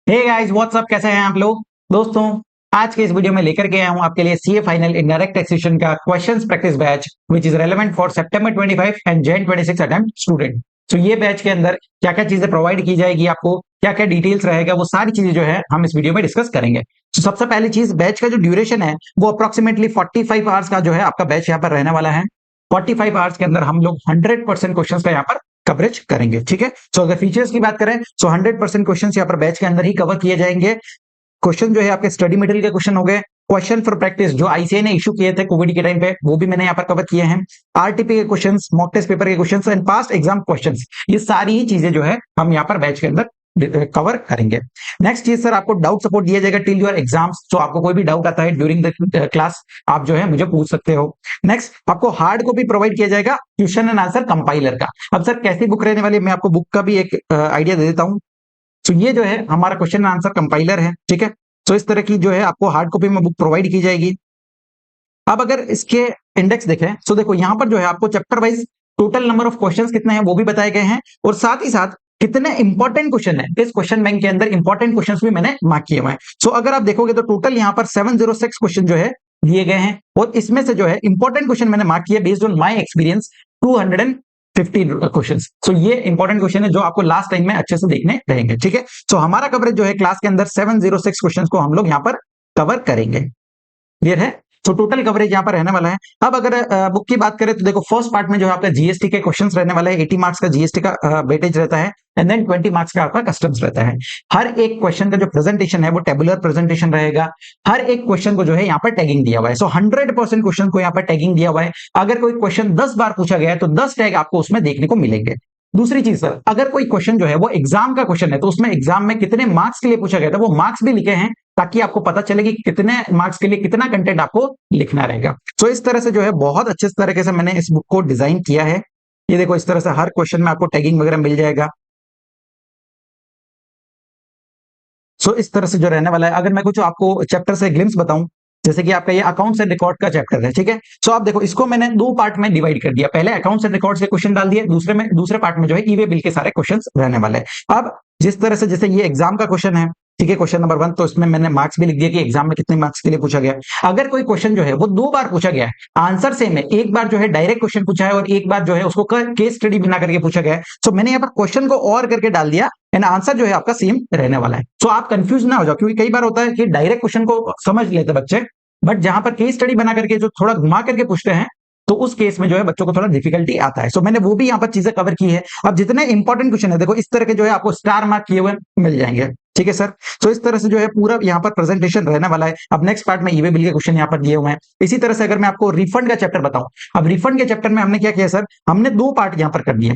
Hey guys what's up, कैसे हैं आप लोग। दोस्तों, आज के इस वीडियो में लेकर के आया हूं आपके लिए सीए फाइनल इनडायरेक्ट टैक्सेशन का questions practice batch which is relevant for September 25 and Jain 26 attempt student. तो ये बैच के अंदर क्या क्या चीजें प्रोवाइड की जाएगी, आपको क्या क्या डिटेल्स रहेगा, वो सारी चीजें जो है हम इस वीडियो में डिस्कस करेंगे। तो सबसे पहली चीज, बैच का जो ड्यूरेशन है वो अप्रोक्सीमेटली 45 आवर्स का जो है आपका बैच यहाँ पर रहने वाला है। 45 आवर्स के अंदर हम लोग 100% क्वेश्चन का यहाँ पर कवरेज करेंगे। ठीक है, सो अगर फीचर्स की बात करें तो 100% क्वेश्चन यहाँ पर बैच के अंदर ही कवर किए जाएंगे। क्वेश्चन जो है आपके स्टडी मटेरियल के क्वेश्चन हो गए, क्वेश्चन फॉर प्रैक्टिस जो आईसीए ने इशू किए थे कोविड के टाइम पे, वो भी मैंने यहाँ पर कवर किए हैं। आरटीपी के क्वेश्चंस, मॉक टेस्ट पेपर के questions and past exam questions, ये सारी ही चीजें जो है हम यहाँ पर बैच के अंदर कवर करेंगे। नेक्स्ट चीज सर, आपको डाउट सपोर्ट दिया जाएगा टिल योर एग्जाम्स। तो आपको कोई भी डाउट आता है ड्यूरिंग द क्लास, आप जो है मुझे पूछ सकते हो। नेक्स्ट, आपको हार्ड कॉपी प्रोवाइड किया जाएगा क्वेश्चन एंड आंसर कंपाइलर का। अब सर कैसी बुक रहने वाली है, मैं आपको बुक का भी एक आइडिया दे देता हूँ। तो ये जो है हमारा क्वेश्चन एंड आंसर कंपाइलर है। ठीक है, तो इस तरह की जो है आपको हार्ड कॉपी में बुक प्रोवाइड की जाएगी। अब अगर इसके इंडेक्स देखें तो देखो यहाँ पर जो है आपको chapter wise total number of questions कितने हैं वो भी बताए गए हैं, और साथ ही साथ कितने इंपॉर्टेंट क्वेश्चन है इस क्वेश्चन बैंक के अंदर, इंपॉर्टेंट क्वेश्चंस भी मैंने मार्क किए हुए हैं। सो अगर आप देखोगे तो टोटल यहाँ पर 706 क्वेश्चन जो है दिए गए हैं, और इसमें से जो है इंपॉर्टेंट क्वेश्चन मैंने मार्क किया based on my experience 250 question. So ये इंपॉर्टेंट क्वेश्चन है जो आपको लास्ट टाइम में अच्छे से देखने रहेंगे। ठीक है, सो हमारा कवरेज जो है क्लास के अंदर 706 क्वेश्चन को हम लोग यहाँ पर कवर करेंगे। क्लियर है, तो टोटल कवरेज यहाँ पर रहने वाला है। अब अगर बुक की बात करें तो देखो फर्स्ट पार्ट में जो है आपका जीएसटी के क्वेश्चंस रहने वाले हैं, 80 मार्क्स का जीएसटी का वेटेज रहता है, एंड देन 20 मार्क्स का आपका कस्टम्स रहता है। हर एक क्वेश्चन का जो प्रेजेंटेशन है वो टेबुलर प्रेजेंटेशन रहेगा। हर एक क्वेश्चन को जो है यहाँ पर टैगिंग दिया हुआ है। सो 100% क्वेश्चन को यहाँ पर टैगिंग दिया हुआ है। अगर कोई क्वेश्चन 10 बार पूछा गया है तो 10 टैग आपको उसमें देखने को मिलेंगे। दूसरी चीज सर, अगर कोई क्वेश्चन जो है वो एग्जाम का क्वेश्चन है तो उसमें एग्जाम में कितने मार्क्स के लिए पूछा गया था वो मार्क्स भी लिखे हैं, ताकि आपको पता चले कि कितने मार्क्स के लिए कितना कंटेंट आपको लिखना रहेगा। सो इस तरह से जो है बहुत अच्छे तरीके से मैंने इस बुक को डिजाइन किया है। ये देखो इस तरह से हर क्वेश्चन में आपको टैगिंग वगैरह मिल जाएगा। सो इस तरह से जो रहने वाला है, अगर मैं कुछ आपको चैप्टर से ग्लिम्स बताऊं, जैसे कि आपका ये अकाउंट्स एंड रिकॉर्ड का चैप्टर है। ठीक है, सो आप देखो इसको मैंने दो पार्ट में डिवाइड कर दिया। पहले अकाउंट्स एंड रिकॉर्ड्स के क्वेश्चन डाल दिए, दूसरे पार्ट में जो है ई वे बिल के सारे क्वेश्चन रहने वाले हैं। अब जिस तरह से, जैसे ये एग्जाम का क्वेश्चन है, ठीक है, क्वेश्चन नंबर 1, तो इसमें मैंने मार्क्स भी लिख दिया कि एग्जाम में कितने मार्क्स के लिए पूछा गया। अगर कोई क्वेश्चन जो है वो 2 बार पूछा गया है, आंसर सेम है, एक बार जो है डायरेक्ट क्वेश्चन पूछा है और एक बार जो है उसको केस स्टडी बना करके पूछा गया है, तो मैंने यहाँ पर क्वेश्चन को और करके डाल दिया एंड आंसर जो है आपका सेम रहने वाला है। सो आप कंफ्यूज ना हो जाओ, क्योंकि कई बार होता है कि डायरेक्ट क्वेश्चन को समझ लेते बच्चे, बट जहां पर केस स्टडी बना करके जो थोड़ा घुमा करके पूछते हैं, तो उस केस में जो है बच्चों को थोड़ा डिफिकल्टी आता है। सो मैंने वो भी यहाँ पर चीजें कवर की है। अब जितने इंपॉर्टेंट क्वेश्चन है देखो इस तरह के जो है आपको स्टार मार्क किए हुए मिल जाएंगे। ठीक है सर, तो इस तरह से जो है पूरा यहाँ पर प्रेजेंटेशन रहने वाला है। अब नेक्स्ट पार्ट में ईवे बिल के क्वेश्चन यहाँ पर दिए हुए हैं। इसी तरह से अगर मैं आपको रिफंड का चैप्टर बताऊं, अब रिफंड के चैप्टर में हमने क्या किया सर, हमने 2 पार्ट यहाँ पर कर दिए।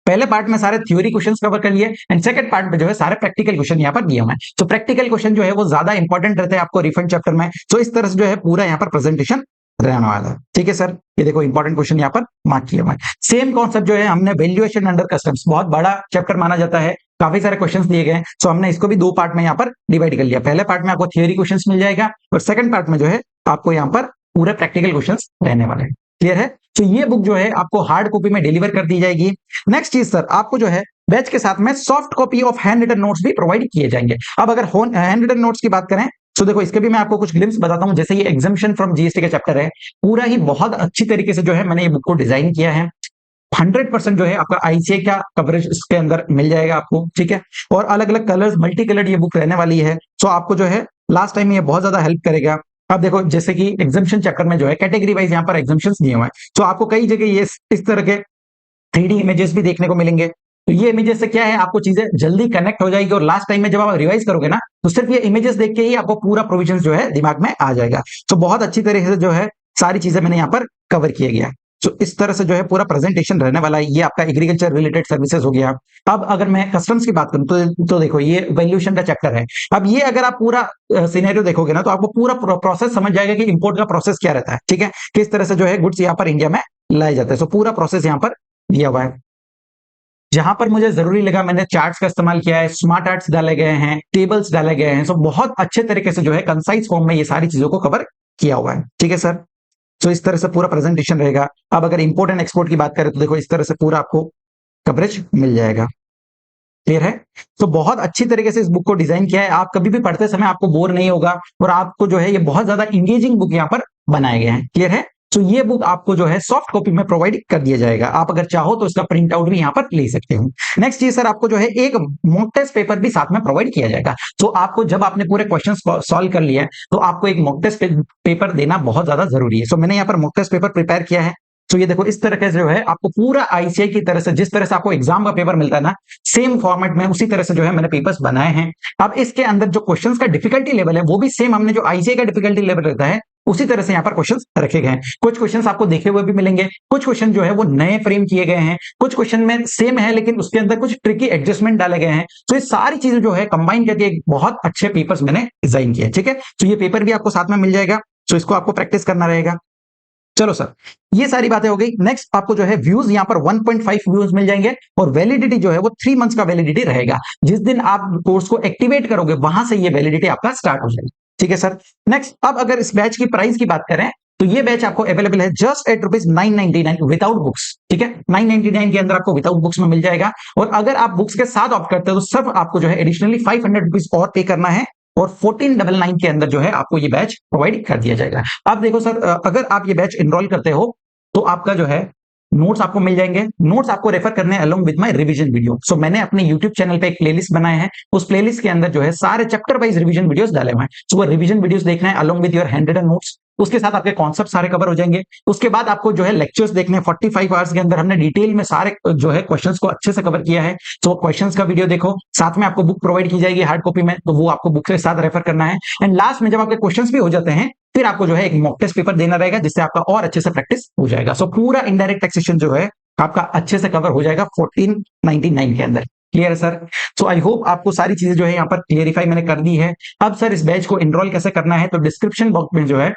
पहले पार्ट में सारे थ्योरी क्वेश्चंस कवर कर लिए, एंड सेकंड पार्ट में जो है सारे प्रैक्टिकल क्वेश्चन यहाँ पर दिए हुए हैं। तो प्रैक्टिकल क्वेश्चन जो है वो ज्यादा इंपॉर्टेंट रहते हैं आपको रिफंड चैप्टर में। तो इस तरह से जो है पूरा यहाँ पर प्रेजेंटेशन रहने वाला है। ठीक है सर, ये देखो इंपॉर्टेंट क्वेश्चन यहाँ पर मार्क किए हुए हैं। सेम कॉन्सेप्ट जो है हमने वैल्यूएशन अंडर कस्टम्स, बहुत बड़ा चैप्टर माना जाता है, काफी सारे क्वेश्चंस दिए गए हैं, सो हमने इसको भी 2 पार्ट में यहाँ पर डिवाइड कर लिया। पहले पार्ट में आपको थियोरी क्वेश्चंस मिल जाएगा, और सेकंड पार्ट में जो है आपको यहाँ पर पूरे प्रैक्टिकल क्वेश्चंस रहने वाले हैं। क्लियर है, तो ये बुक जो है आपको हार्ड कॉपी में डिलीवर कर दी जाएगी। नेक्स्ट चीज सर, आपको जो है बैच के साथ में soft copy of hand written notes भी प्रोवाइड किए जाएंगे। अब अगर हैंड रिटन नोट्स की बात करें तो देखो इसके भी मैं आपको कुछ ग्लिम्स बताता हूं। जैसे ये एग्जामिशन फ्रॉम जीएसटी का चैप्टर है, पूरा ही बहुत अच्छी तरीके से जो है मैंने ये बुक को डिजाइन किया है। 100% जो है आपका आईसीए का कवरेज इसके अंदर मिल जाएगा आपको। ठीक है, और अलग अलग कलर्स, मल्टी कलर्ड ये बुक रहने वाली है। सो आपको जो है लास्ट टाइम ये बहुत ज्यादा हेल्प करेगा। अब देखो जैसे कि एग्जामिशन चैप्टर में जो है कैटेगरी वाइज यहाँ पर एग्जामिशंस दिए हुए हैं, तो आपको कई जगह ये इस तरह के 3D इमेजेस भी देखने को मिलेंगे। तो ये इमेजेस से क्या है, आपको चीजें जल्दी कनेक्ट हो जाएगी, और लास्ट टाइम में जब आप रिवाइज करोगे ना, तो सिर्फ ये इमेजेस देख के ही आपको पूरा प्रोविजन जो है दिमाग में आ जाएगा। तो बहुत अच्छी तरीके से जो है सारी चीजें मैंने यहाँ पर कवर किया गया। तो इस तरह से जो है पूरा प्रेजेंटेशन रहने वाला है। ये आपका एग्रीकल्चर रिलेटेड सर्विसेज हो गया। अब अगर मैं कस्टम्स की बात करूं तो देखो ये वैल्यूएशन का चैप्टर है। अब ये अगर आप पूरा सिनेरियो देखोगे ना, तो आपको पूरा प्रोसेस समझ जाएगा कि इंपोर्ट का प्रोसेस क्या रहता है। ठीक है, किस तरह से जो है गुड्स यहाँ पर इंडिया में लाए जाते हैं। सो पूरा प्रोसेस यहाँ पर दिया हुआ है। जहां पर मुझे जरूरी लगा मैंने चार्ट्स का इस्तेमाल किया है, स्मार्ट आर्ट्स डाले गए हैं, टेबल्स डाले गए हैं। सो बहुत अच्छे तरीके से जो है कंसाइज फॉर्म में ये सारी चीजों को कवर किया हुआ है। ठीक है सर, तो इस तरह से पूरा प्रेजेंटेशन रहेगा। अब अगर इंपोर्ट एंड एक्सपोर्ट की बात करें तो देखो इस तरह से पूरा आपको कवरेज मिल जाएगा। क्लियर है? तो बहुत अच्छी तरीके से इस बुक को डिजाइन किया है, आप कभी भी पढ़ते समय आपको बोर नहीं होगा और आपको जो है ये बहुत ज्यादा इंगेजिंग बुक यहाँ पर बनाए गए हैं। क्लियर है? तो ये बुक आपको जो है सॉफ्ट कॉपी में प्रोवाइड कर दिया जाएगा, आप अगर चाहो तो इसका प्रिंट आउट भी यहाँ पर ले सकते हो। नेक्स्ट ये सर आपको जो है एक मॉक टेस्ट पेपर भी साथ में प्रोवाइड किया जाएगा। तो आपको जब आपने पूरे क्वेश्चन सॉल्व कर लिया है तो आपको एक मॉक टेस्ट पेपर देना बहुत ज्यादा जरूरी है। सो मैंने यहाँ पर मॉक टेस्ट पेपर प्रिपेयर किया है। तो ये देखो इस तरह के जो है आपको पूरा आईसीआई की तरह से, जिस तरह से आपको एग्जाम का पेपर मिलता है ना, सेम फॉर्मेट में उसी तरह से जो है मैंने पेपर्स बनाए हैं। अब इसके अंदर जो क्वेश्चंस का डिफिकल्टी लेवल है वो भी सेम हमने जो आईसीआई का डिफिकल्टी लेवल रहता है उसी तरह से यहाँ पर क्वेश्चंस रखे गए हैं। कुछ क्वेश्चंस आपको देखे हुए भी मिलेंगे, कुछ क्वेश्चन जो है वो नए फ्रेम किए गए हैं, कुछ क्वेश्चन में सेम है लेकिन उसके अंदर कुछ ट्रिकी एडजस्टमेंट डाले गए हैं। तो ये सारी चीजें जो है कंबाइन करके एक बहुत अच्छे पेपर्स मैंने डिजाइन किए। ठीक है, तो ये पेपर भी आपको साथ में मिल जाएगा, तो इसको आपको प्रैक्टिस करना रहेगा। चलो सर, ये सारी बातें हो गई। नेक्स्ट आपको जो है व्यूज यहाँ पर 1.5 व्यूज मिल जाएंगे और वैलिडिटी जो है वो 3 मंथ्स का वैलिडिटी रहेगा। जिस दिन आप कोर्स को एक्टिवेट करोगे वहां से ये वैलिडिटी आपका स्टार्ट हो जाएगी। ठीक है सर। नेक्स्ट अब अगर इस बैच की प्राइस की बात करें तो ये बैच आपको अवेलेबल है जस्ट एट ₹999 विदाउट बुक्स। ठीक है, 999 के अंदर आपको विदाउट बुक्स में मिल जाएगा। और अगर आप बुक्स के साथ ऑप्ट करते हो तो सिर्फ आपको जो है एडिशनली ₹500 और पे करना है और 1499 के अंदर जो है आपको ये बैच प्रोवाइड कर दिया जाएगा। अब देखो सर, अगर आप ये बैच इनरोल करते हो तो आपका जो है नोट्स आपको मिल जाएंगे। नोट्स आपको रेफर करने along with my revision video. So मैंने अपने YouTube चैनल पे एक प्लेलिस्ट बनाया है, उस प्लेलिस्ट के अंदर जो है सारे चैप्टर वाइज रिवीजन वीडियोस डाले हुए हैं। सो वो रिवीजन वीडियोस देखना है along with your hand written notes, उसके साथ आपके कॉन्सेप्ट सारे कवर हो जाएंगे। उसके बाद आपको जो है लेक्चर्स देखने हैं, 45 आवर्स के अंदर हमने डिटेल में सारे जो है क्वेश्चंस को अच्छे से कवर किया है। तो क्वेश्चंस का वीडियो देखो, साथ में आपको बुक प्रोवाइड की जाएगी हार्ड कॉपी में, तो वो आपको बुक के साथ रेफर करना है। एंड लास्ट में जब आपके क्वेश्चंस भी हो जाते हैं फिर आपको जो है एक मॉक टेस्ट पेपर देना रहेगा जिससे आपका और अच्छे से प्रैक्टिस हो जाएगा। सो पूरा इनडायरेक्ट टैक्सेशन जो है आपका अच्छे से कवर हो जाएगा 1499 के अंदर। क्लियर है सर? सो आई होप आपको सारी चीजें जो है यहाँ पर क्लियरिफाई मैंने कर दी है। अब सर इस बैच को एनरोल कैसे करना है, तो डिस्क्रिप्शन बॉक्स में जो है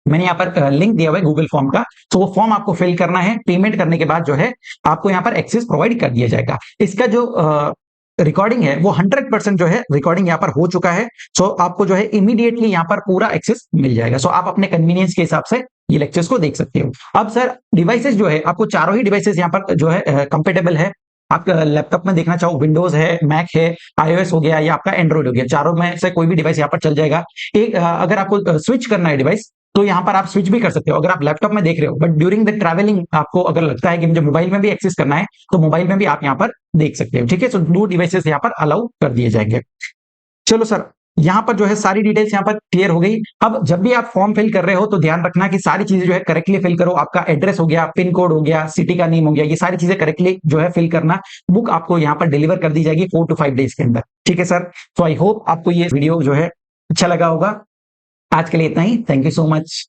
मैंने यहाँ पर लिंक दिया हुआ है गूगल फॉर्म का, तो वो फॉर्म आपको फिल करना है। पेमेंट करने के बाद जो है आपको यहाँ पर एक्सेस प्रोवाइड कर दिया जाएगा। इसका जो रिकॉर्डिंग है वो 100% जो है रिकॉर्डिंग यहाँ पर हो चुका है। सो आपको जो है इमीडिएटली यहाँ पर पूरा एक्सेस मिल जाएगा। सो आप अपने कन्वीनियंस के हिसाब से ये लेक्चर्स को देख सकते हो। अब सर डिवाइसेस जो है आपको चारों ही डिवाइसेस यहाँ पर जो है कंपेटेबल है। आप लैपटॉप में देखना चाहो, विंडोज है, मैक है, iOS हो गया या आपका एंड्रॉइड हो गया, चारों में से कोई भी डिवाइस यहाँ पर चल जाएगा। एक अगर आपको स्विच करना है डिवाइस तो यहाँ पर आप स्विच भी कर सकते हो अगर आप लैपटॉप में देख रहे हो, बट ड्यूरिंग द ट्रैवलिंग आपको अगर लगता है कि मुझे मोबाइल में भी एक्सेस करना है तो मोबाइल में भी आप यहाँ पर देख सकते हो। ठीक है, सो 2 डिवाइसेस यहाँ पर अलाउ कर दिए जाएंगे। चलो सर, यहाँ पर जो है सारी डिटेल्स यहाँ पर क्लियर हो गई। अब जब भी आप फॉर्म फिल कर रहे हो तो ध्यान रखना कि सारी चीजें जो है करेक्टली फिल करो। आपका एड्रेस हो गया, पिन कोड हो गया, सिटी का नेम हो गया, ये सारी चीजें करेक्टली जो है फिल करना। बुक आपको यहाँ पर डिलीवर कर दी जाएगी 4 to 5 डेज के अंदर। ठीक है सर, तो आई होप आपको ये वीडियो जो है अच्छा लगा होगा। आज के लिए इतना ही, थैंक यू सो मच।